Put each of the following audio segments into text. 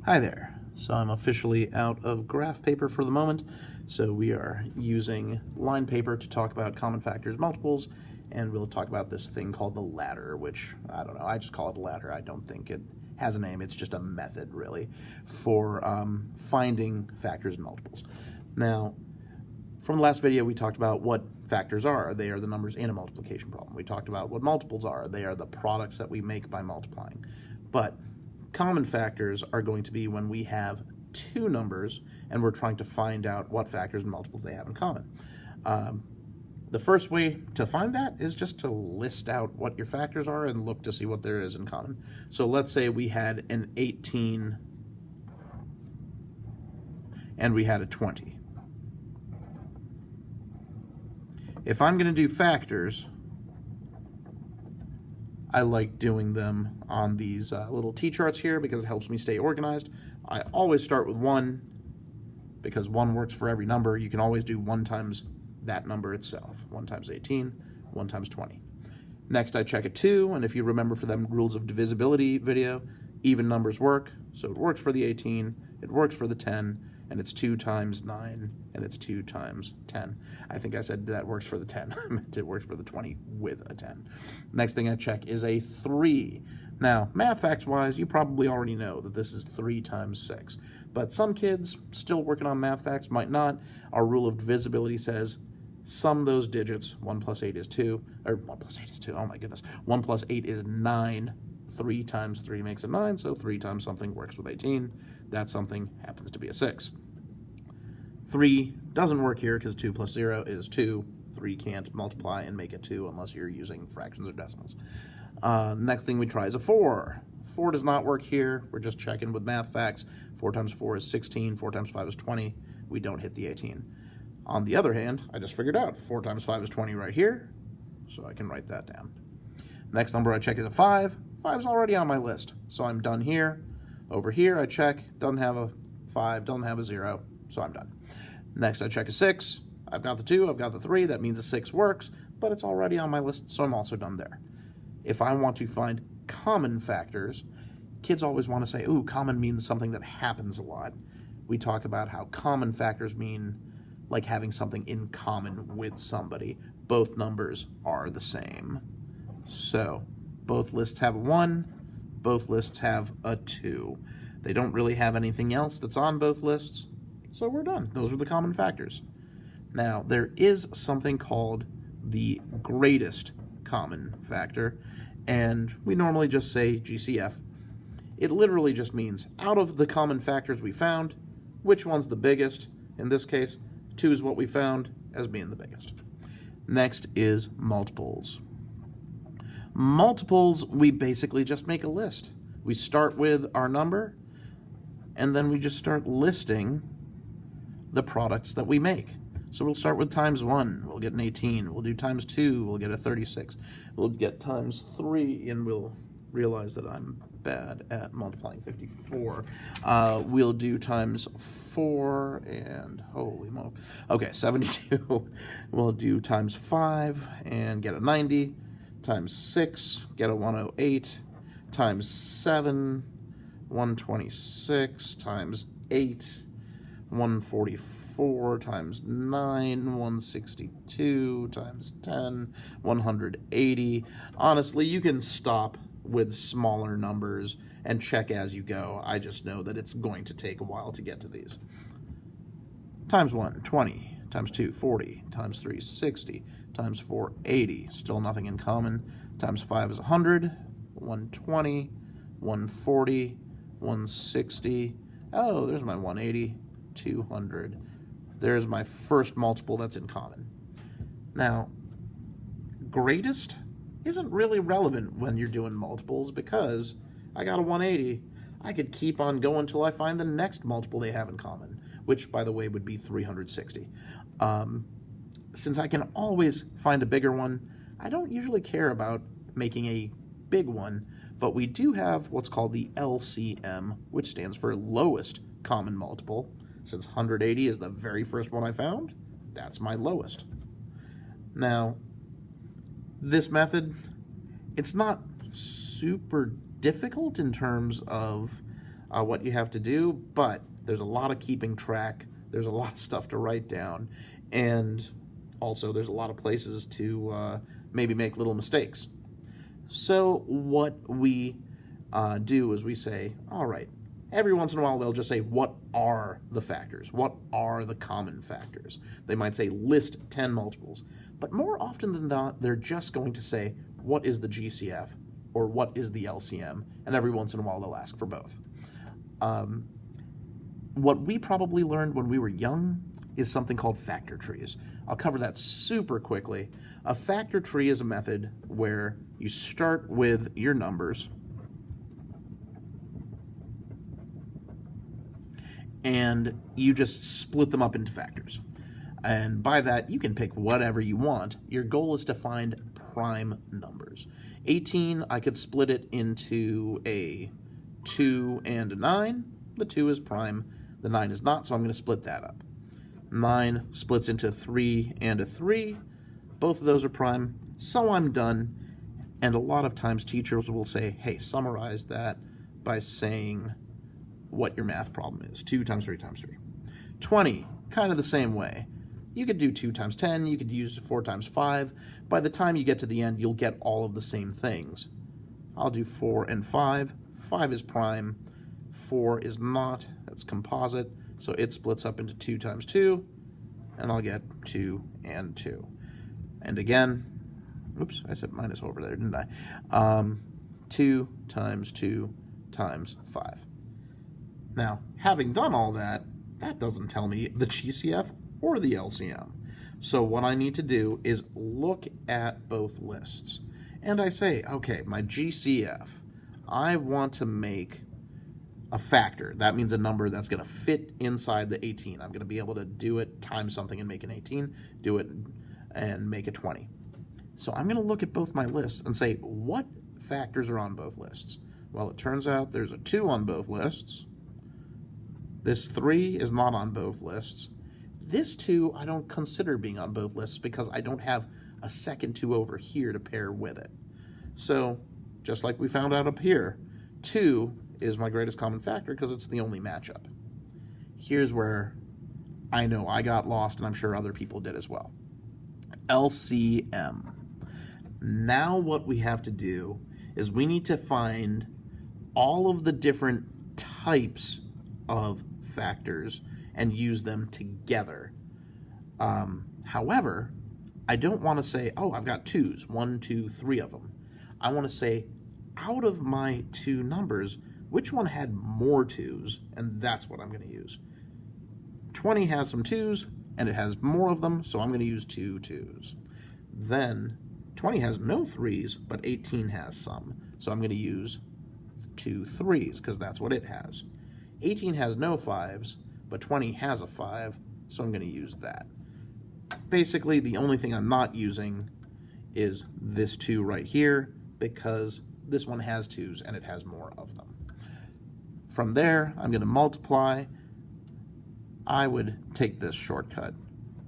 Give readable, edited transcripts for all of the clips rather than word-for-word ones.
Hi there. So I'm officially out of graph paper for the moment, so we are using line paper to talk about common factors multiples, and we'll talk about this thing called the ladder, which, I don't know, I just call it a ladder. I don't think it has a name. It's just a method, really, for finding factors and multiples. Now, from the last video, we talked about what factors are. They are the numbers in a multiplication problem. We talked about what multiples are. They are the products that we make by multiplying. But common factors are going to be when we have two numbers and we're trying to find out what factors and multiples they have in common. The first way to find that is just to list out what your factors are and look to see what there is in common. So let's say we had an 18 and we had a 20. If I'm going to do factors, I like doing them on these little T-charts here because it helps me stay organized. I always start with 1 because 1 works for every number. You can always do 1 times that number itself. 1 times 18, 1 times 20. Next, I check a 2, and if you remember for them rules of divisibility video, even numbers work. So it works for the 18, it works for the 10, and it's 2 times 9, and it's 2 times 10. I think I said that works for the 10. I meant it works for the 20 with a 10. Next thing I check is a 3. Now, math facts-wise, you probably already know that this is 3 times 6. But some kids still working on math facts might not. Our rule of divisibility says sum those digits. 1 plus 8 is 2. Or 1 plus 8 is 2. Oh my goodness. 1 plus 8 is 9. 3 times 3 makes a 9, so 3 times something works with 18. That something happens to be a 6. 3 doesn't work here because 2 plus 0 is 2. 3 can't multiply and make it 2 unless you're using fractions or decimals. Next thing we try is a 4. 4 does not work here. We're just checking with math facts. 4 times 4 is 16. 4 times 5 is 20. We don't hit the 18. On the other hand, I just figured out 4 times 5 is 20 right here, so I can write that down. Next number I check is a 5. 5 is already on my list, so I'm done here. Over here I check, doesn't have a 5, doesn't have a 0, so I'm done. Next I check a 6. I've got the 2, I've got the 3, that means a 6 works, but it's already on my list, so I'm also done there. If I want to find common factors, kids always want to say, ooh, common means something that happens a lot. We talk about how common factors mean like having something in common with somebody. Both numbers are the same. So both lists have a 1, both lists have a 2. They don't really have anything else that's on both lists, so we're done. Those are the common factors. Now, there is something called the greatest common factor, and we normally just say GCF. It literally just means, out of the common factors we found, which one's the biggest? In this case, 2 is what we found as being the biggest. Next is multiples. Multiples, we basically just make a list. We start with our number, and then we just start listing the products that we make. So we'll start with times 1, we'll get an 18. We'll do times 2, we'll get a 36. We'll get times 3, and we'll realize that I'm bad at multiplying 54. We'll do times 4, and holy moly. Okay, 72. We'll do times 5 and get a 90. Times 6, get a 108. Times 7, 126. Times 8, 144. Times 9, 162. Times 10, 180. Honestly, you can stop with smaller numbers and check as you go. I just know that it's going to take a while to get to these. Times 1, 20. Times 2, 40. Times 3, 60. Times 4, 80. Still nothing in common. Times 5 is 100. 120. 140. 160. Oh, there's my 180. 200. There's my first multiple that's in common. Now, greatest isn't really relevant when you're doing multiples because I got a 180. I could keep on going until I find the next multiple they have in common, which, by the way, would be 360. Since I can always find a bigger one, I don't usually care about making a big one, but we do have what's called the LCM, which stands for lowest common multiple. Since 180 is the very first one I found, that's my lowest. Now, this method, it's not super difficult in terms of what you have to do, but there's a lot of keeping track. There's a lot of stuff to write down, and also there's a lot of places to maybe make little mistakes. So what we do is we say, all right, every once in a while they'll just say, what are the factors? What are the common factors? They might say list 10 multiples, but more often than not, they're just going to say, what is the GCF or what is the LCM? And every once in a while they'll ask for both. What we probably learned when we were young is something called factor trees. I'll cover that super quickly. A factor tree is a method where you start with your numbers and you just split them up into factors. And by that, you can pick whatever you want. Your goal is to find prime numbers. 18, I could split it into a 2 and a 9. The 2 is prime, the 9 is not, so I'm going to split that up. 9 splits into 3 and a 3. Both of those are prime, so I'm done. And a lot of times teachers will say, hey, summarize that by saying what your math problem is. 2 times 3 times 3. 20, kind of the same way. You could do 2 times 10, you could use 4 times 5. By the time you get to the end, you'll get all of the same things. I'll do 4 and 5. 5 is prime, 4 is not, that's composite, so it splits up into 2 times 2, and I'll get 2 and 2. And again, oops, I said minus over there, didn't I? 2 times 2 times 5. Now, having done all that, that doesn't tell me the GCF or the LCM. So what I need to do is look at both lists. And I say, okay, my GCF, I want to make a factor. That means a number that's going to fit inside the 18. I'm going to be able to do it, times something and make an 18, do it and make a 20. So I'm going to look at both my lists and say, what factors are on both lists? Well, it turns out there's a 2 on both lists. This 3 is not on both lists. This 2 I don't consider being on both lists because I don't have a second 2 over here to pair with it. So, just like we found out up here, 2 is my greatest common factor because it's the only matchup. Here's where I know I got lost, and I'm sure other people did as well. LCM. Now what we have to do is we need to find all of the different types of factors and use them together. However, I don't want to say, oh, I've got 2s, 1, 2, 3 of them. I want to say, out of my 2 numbers, which one had more 2s, and that's what I'm going to use. 20 has some 2s, and it has more of them, so I'm going to use 2 2s. Then 20 has no 3s, but 18 has some, so I'm going to use 2 3s, because that's what it has. 18 has no 5s, but 20 has a 5, so I'm going to use that. Basically, the only thing I'm not using is this 2 right here, because this one has 2s and it has more of them. From there, I'm going to multiply. I would take this shortcut.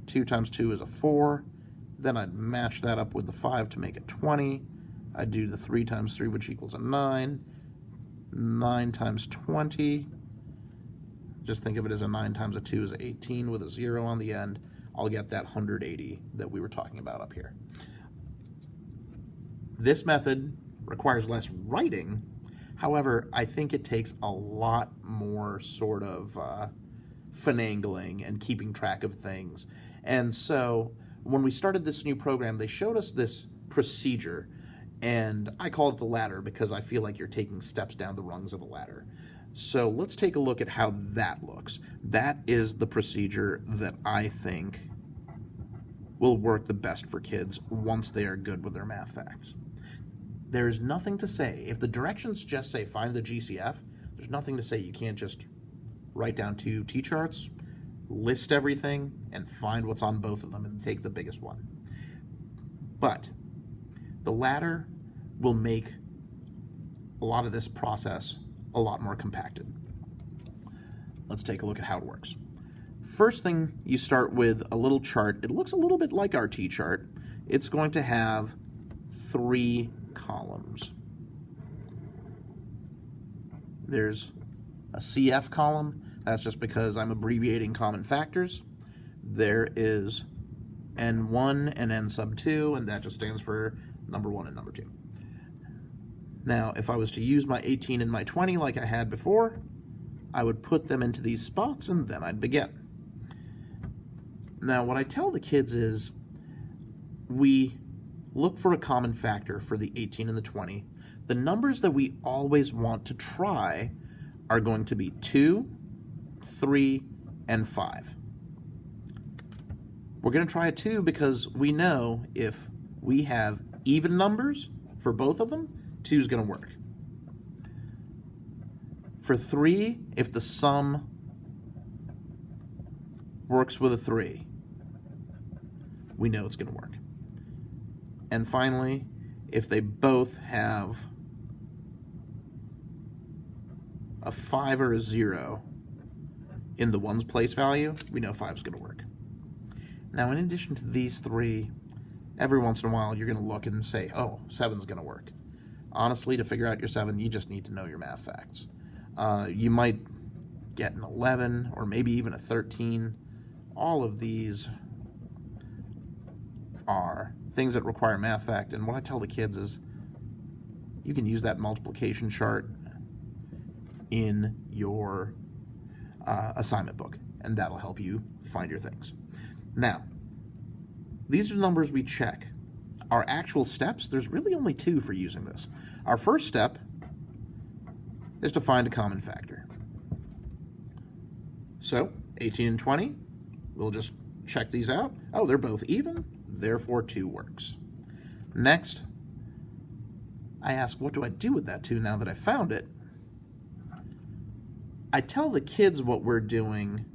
2 times 2 is a 4. Then I'd match that up with the 5 to make it 20. I'd do the 3 times 3, which equals a 9. 9 times 20. Just think of it as a 9 times a 2 is 18 with a 0 on the end. I'll get that 180 that we were talking about up here. This method requires less writing. However, I think it takes a lot more sort of finagling and keeping track of things. And so when we started this new program, they showed us this procedure, and I call it the ladder because I feel like you're taking steps down the rungs of a ladder. So let's take a look at how that looks. That is the procedure that I think will work the best for kids once they are good with their math facts. There's nothing to say, if the directions just say find the GCF, there's nothing to say you can't just write down 2 T-charts, list everything, and find what's on both of them and take the biggest one. But the ladder will make a lot of this process a lot more compacted. Let's take a look at how it works. First thing, you start with a little chart. It looks a little bit like our T-chart. It's going to have 3 columns. There's a CF column. That's just because I'm abbreviating common factors. There is N1 and N sub 2, and that just stands for number 1 and number 2. Now, if I was to use my 18 and my 20 like I had before, I would put them into these spots, and then I'd begin. Now, what I tell the kids is we look for a common factor for the 18 and the 20. The numbers that we always want to try are going to be 2, 3, and 5. We're going to try a 2 because we know if we have even numbers for both of them, 2 is going to work. For 3, if the sum works with a 3, we know it's going to work. And finally, if they both have a 5 or a 0 in the ones place value, we know 5 is going to work. Now, in addition to these 3, every once in a while you're going to look and say, oh, 7's going to work. Honestly, to figure out your 7, you just need to know your math facts. You might get an 11 or maybe even a 13. All of these are things that require math fact, and what I tell the kids is you can use that multiplication chart in your assignment book, and that'll help you find your things. Now, these are numbers we check. Our actual steps, there's really only 2 for using this. Our first step is to find a common factor. So, 18 and 20, we'll just check these out. Oh, they're both even, therefore 2 works. Next, I ask, what do I do with that 2 now that I found it? I tell the kids what we're doing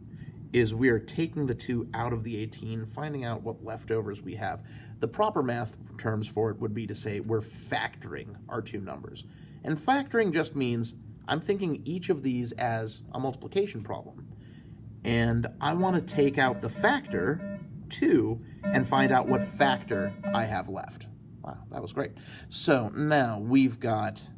is we are taking the 2 out of the 18, finding out what leftovers we have. The proper math terms for it would be to say we're factoring our 2 numbers. And factoring just means I'm thinking each of these as a multiplication problem. And I want to take out the factor 2 and find out what factor I have left. Wow, that was great. So now we've got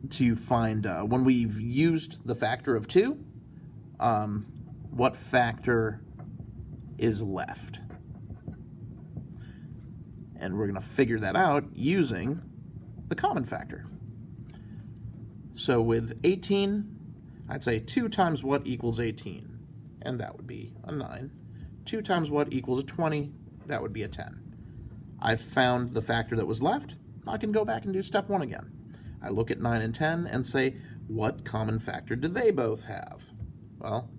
to find, when we've used the factor of 2, what factor is left. And we're going to figure that out using the common factor. So with 18, I'd say 2 times what equals 18? And that would be a 9. 2 times what equals a 20? That would be a 10. I've found the factor that was left. I can go back and do step 1 again. I look at 9 and 10 and say, what common factor do they both have? Well,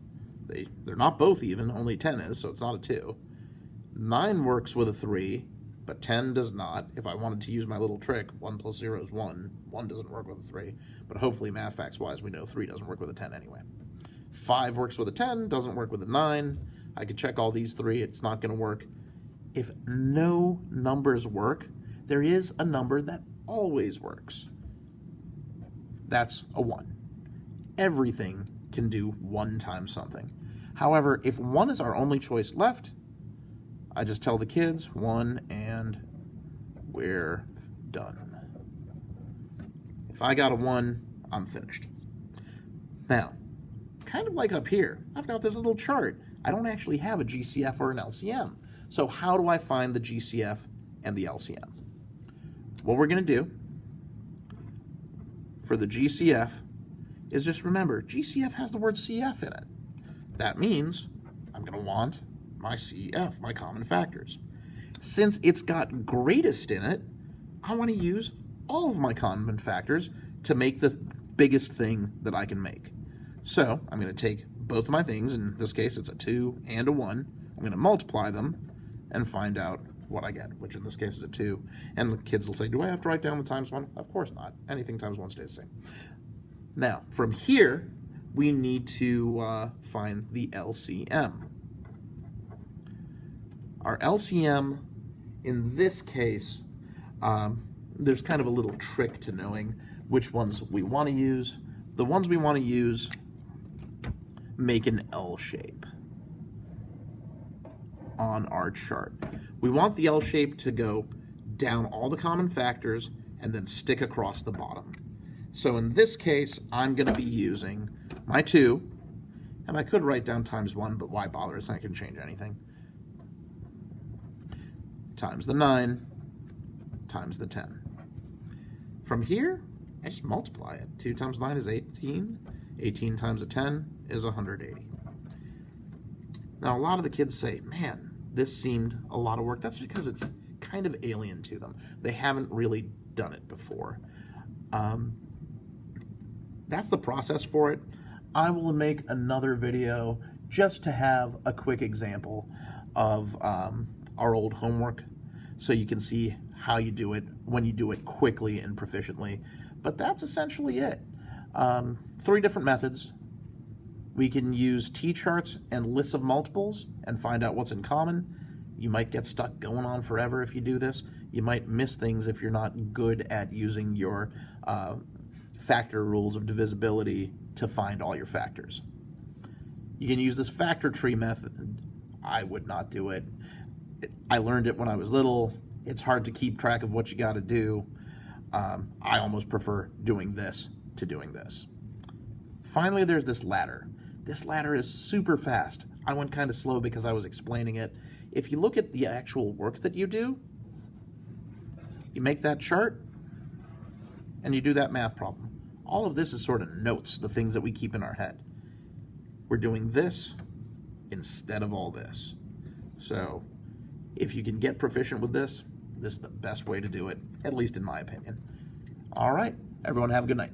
they're not both even, only 10 is, so it's not a 2. 9 works with a 3, but 10 does not. If I wanted to use my little trick, 1 plus 0 is 1. 1 doesn't work with a 3, but hopefully math facts-wise we know 3 doesn't work with a 10 anyway. 5 works with a 10, doesn't work with a 9. I could check all these 3, it's not going to work. If no numbers work, there is a number that always works. That's a 1. Everything can do 1 times something. However, if 1 is our only choice left, I just tell the kids 1 and we're done. If I got a 1, I'm finished. Now, kind of like up here, I've got this little chart. I don't actually have a GCF or an LCM. So how do I find the GCF and the LCM? What we're going to do for the GCF is just remember, GCF has the word CF in it. That means I'm going to want my CF, my common factors. Since it's got greatest in it, I want to use all of my common factors to make the biggest thing that I can make. So I'm going to take both of my things, in this case it's a 2 and a 1, I'm going to multiply them and find out what I get, which in this case is a 2. And the kids will say, do I have to write down the times 1? Of course not. Anything times 1 stays the same. Now, from here, we need to find the LCM. Our LCM, in this case, there's kind of a little trick to knowing which ones we want to use. The ones we want to use make an L shape on our chart. We want the L shape to go down all the common factors and then stick across the bottom. So in this case, I'm going to be using my 2, and I could write down times 1, but why bother? It's not going to change anything. Times the 9, times the 10. From here, I just multiply it. 2 times 9 is 18. 18 times a 10 is 180. Now, a lot of the kids say, man, this seemed a lot of work. That's because it's kind of alien to them. They haven't really done it before. That's the process for it. I will make another video just to have a quick example of our old homework so you can see how you do it when you do it quickly and proficiently. But that's essentially it. 3 different methods. We can use T-charts and lists of multiples and find out what's in common. You might get stuck going on forever if you do this. You might miss things if you're not good at using your factor rules of divisibility to find all your factors. You can use this factor tree method. I would not do it. I learned it when I was little. It's hard to keep track of what you got to do. I almost prefer doing this to doing this. Finally, there's this ladder. This ladder is super fast. I went kind of slow because I was explaining it. If you look at the actual work that you do, you make that chart, and you do that math problem. All of this is sort of notes, the things that we keep in our head. We're doing this instead of all this. So if you can get proficient with this, this is the best way to do it, at least in my opinion. All right, everyone have a good night.